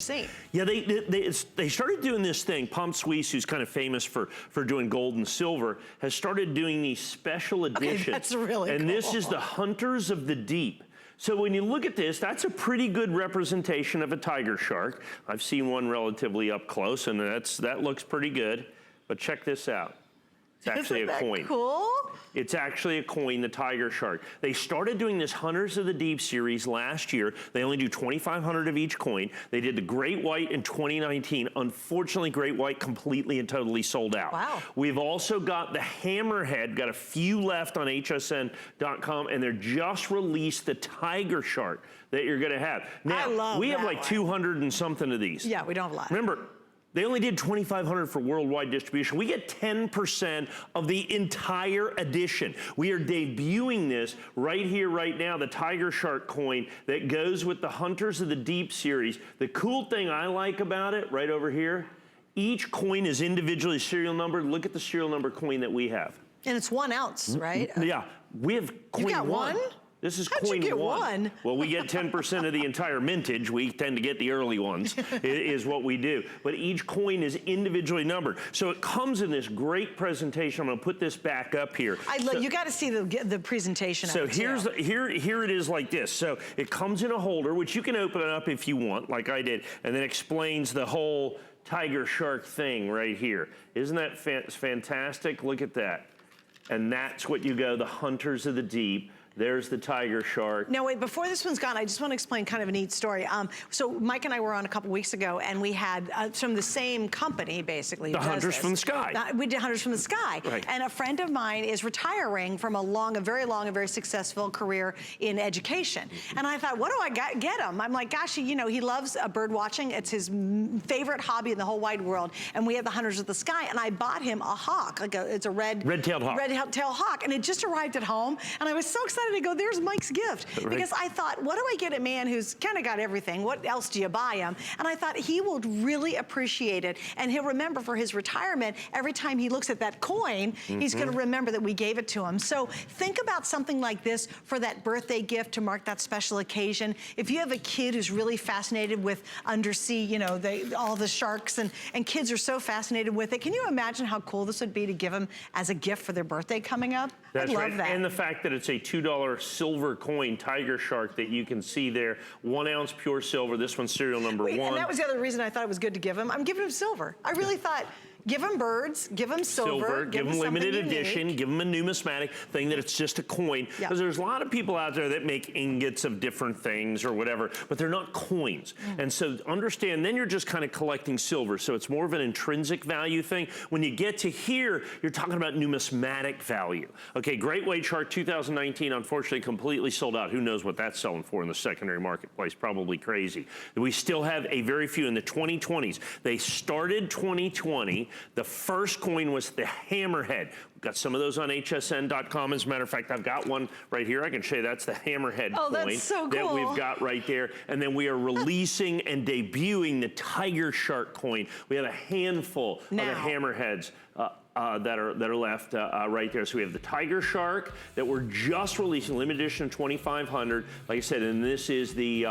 Same. Yeah, they started doing this thing. Pom Suisse, who's kind of famous for doing gold and silver, has started doing these special editions. Okay, that's really and cool. This is the Hunters of the Deep. So when you look at this, that's a pretty good representation of a tiger shark. I've seen one relatively up close, and that looks pretty good. But check this out. It's actually a coin. Cool? It's actually a coin, the tiger shark. They started doing this Hunters of the Deep series last year. They only do 2,500 of each coin. They did the Great White in 2019. Unfortunately, Great White completely and totally sold out. Wow. We've also got the Hammerhead, got a few left on hsn.com, and they're just released the tiger shark that you're gonna have. Now, we have like 200 and something of these. Yeah, we don't have a lot. Remember, they only did 2,500 for worldwide distribution. We get 10% of the entire edition. We are debuting this right here, right now, the Tiger Shark coin that goes with the Hunters of the Deep series. The cool thing I like about it, right over here, each coin is individually serial numbered. Look at the serial number coin that we have. And it's 1 ounce, right? Yeah, we have coin You got one? This is How'd coin you get one. one? Well, we get 10% of the entire mintage. We tend to get the early ones, is what we do. But each coin is individually numbered. So it comes in this great presentation. I'm gonna put this back up here. You gotta see the presentation So of it here it is like this. So it comes in a holder, which you can open it up if you want, like I did, and then explains the whole tiger shark thing right here. Isn't that fantastic? Look at that. And that's what you go, the Hunters of the Deep. There's the tiger shark. Now wait, before this one's gone, I just want to explain kind of a neat story. So Mike and I were on a couple weeks ago, and we had from the same company, basically. The Hunters from the Sky. We did Hunters from the Sky. Right. And a friend of mine is retiring from a very long and very successful career in education. And I thought, what do I get him? I'm like, gosh, you know, he loves bird watching. It's his favorite hobby in the whole wide world. And we have the Hunters of the Sky, and I bought him a hawk, it's a red-tailed hawk. Red-tailed hawk, and it just arrived at home, and I was so excited to go, there's Mike's gift. Right. Because I thought, what do I get a man who's kind of got everything? What else do you buy him? And I thought he will really appreciate it, and he'll remember for his retirement, every time he looks at that coin, he's gonna remember that we gave it to him. So think about something like this for that birthday gift to mark that special occasion. If you have a kid who's really fascinated with undersea, you know, all the sharks, and kids are so fascinated with it, can you imagine how cool this would be to give them as a gift for their birthday coming up? That's I'd love right. that. And the fact that it's a $2 silver coin tiger shark that you can see there, 1 ounce pure silver. This one's serial number 1. And that was the other reason I thought it was good to give him. I'm giving him silver. I really thought, give him birds, give him silver, give him limited edition, give him a numismatic thing that it's just a coin. Because there's a lot of people out there that make ingots of different things or whatever, but they're not coins. And so understand, then you're just kind of collecting silver. So it's more of an intrinsic value thing. When you get to here, you're talking about numismatic value. Okay, Great White Shark 2019, unfortunately completely sold out. Who knows what that's selling for in the secondary marketplace? Probably crazy. We still have a very few in the 2020s. They started 2020. The first coin was the Hammerhead. We've got some of those on hsn.com. As a matter of fact, I've got one right here. I can show you that's the Hammerhead coin that's so cool. that we've got right there. And then we are releasing and debuting the Tiger Shark coin. We have a handful of the Hammerheads that are left right there. So we have the Tiger Shark that we're just releasing, limited edition 2,500. Like I said, and this is the